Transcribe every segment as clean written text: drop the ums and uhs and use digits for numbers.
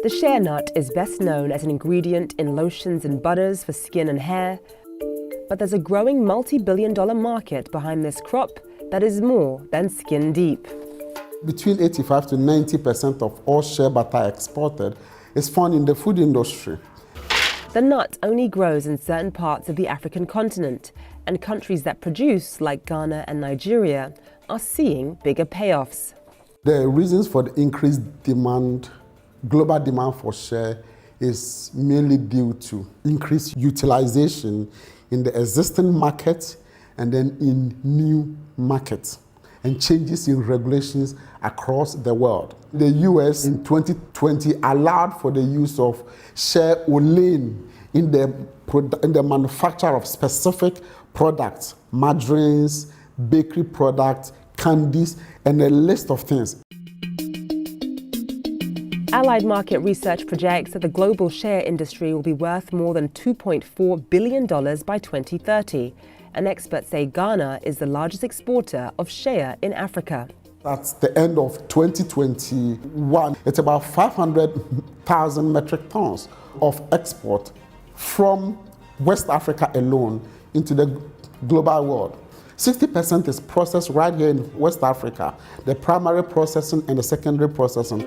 The shea nut is best known as an ingredient in lotions and butters for skin and hair, but there's a growing multi-billion-dollar market behind this crop that is more than skin deep. Between 85 to 90% of all shea butter exported is found in the food industry. The nut only grows in certain parts of the African continent, and countries that produce, like Ghana and Nigeria, are seeing bigger payoffs. The reasons for the increased demand, global demand for shea, is mainly due to increased utilization in the existing market and then in new markets, and changes in regulations across the world. The US in 2020 allowed for the use of shea olein in the manufacture of specific products, margarines, bakery products, candies, and a list of things. Allied Market Research projects that the global shea industry will be worth more than $2.4 billion by 2030, and experts say Ghana is the largest exporter of shea in Africa. At the end of 2021, it's about 500,000 metric tons of export from West Africa alone into the global world. 60% is processed right here in West Africa, the primary processing and the secondary processing.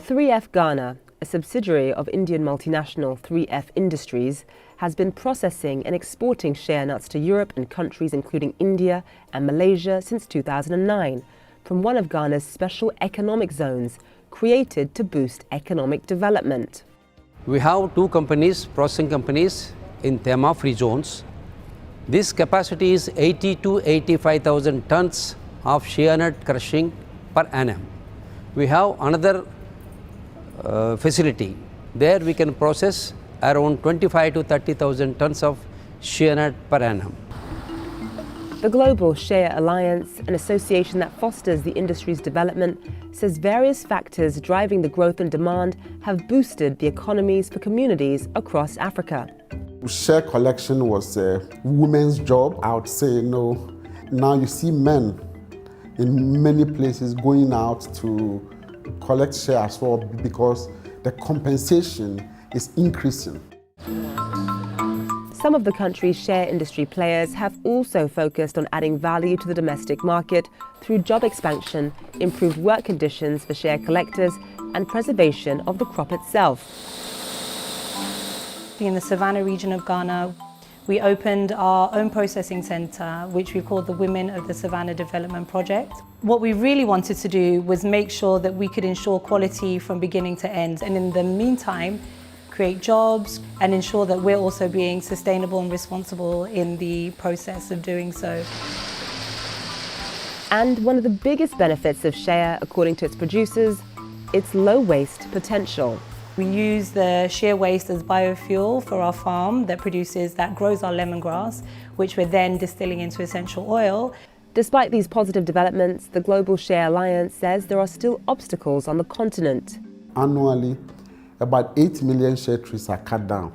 3F Ghana, a subsidiary of Indian multinational 3F Industries, has been processing and exporting shea nuts to Europe and countries including India and Malaysia since 2009, from one of Ghana's special economic zones created to boost economic development. We have two companies, processing companies in tema-free zones. This capacity is 80 to 85,000 tons of shea nut crushing per annum. We have another facility. There we can process around 25 to 30,000 tons of shea nut per annum. The Global Shea Alliance, an association that fosters the industry's development, says various factors driving the growth and demand have boosted the economies for communities across Africa. Shea collection was a women's job. I would say no. Now you see men in many places going out to collect shea as well because the compensation is increasing. Some of the country's shea industry players have also focused on adding value to the domestic market through job expansion, improved work conditions for shea collectors, and preservation of the crop itself. In the Savannah region of Ghana, we opened our own processing centre, which we called the Women of the Savannah Development Project. What we really wanted to do was make sure that we could ensure quality from beginning to end, and in the meantime, create jobs and ensure that we're also being sustainable and responsible in the process of doing so. And one of the biggest benefits of shea, according to its producers, its low waste potential. We use the shea waste as biofuel for our farm that grows our lemongrass, which we're then distilling into essential oil. Despite these positive developments, the Global Shea Alliance says there are still obstacles on the continent. Annually, about 8 million shea trees are cut down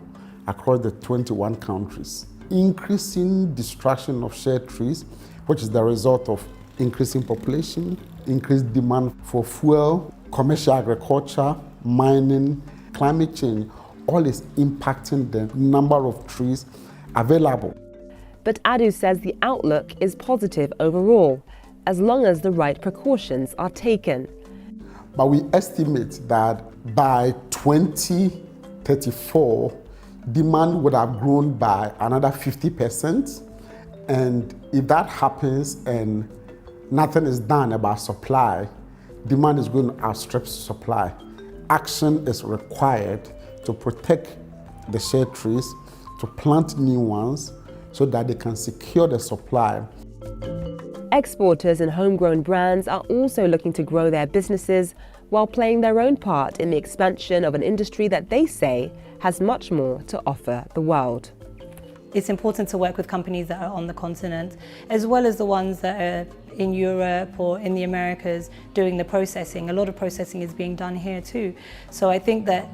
across the 21 countries. Increasing destruction of shea trees, which is the result of increasing population, increased demand for fuel, commercial agriculture, mining, climate change, all is impacting the number of trees available. But Adu says the outlook is positive overall, as long as the right precautions are taken. But we estimate that by 2034, demand would have grown by another 50%. And if that happens and nothing is done about supply, demand is going to outstrip supply. Action is required to protect the shea trees, to plant new ones so that they can secure the supply. Exporters and homegrown brands are also looking to grow their businesses while playing their own part in the expansion of an industry that they say has much more to offer the world. It's important to work with companies that are on the continent, as well as the ones that are in Europe or in the Americas doing the processing. A lot of processing is being done here too. So I think that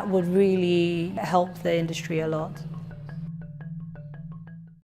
would really help the industry a lot.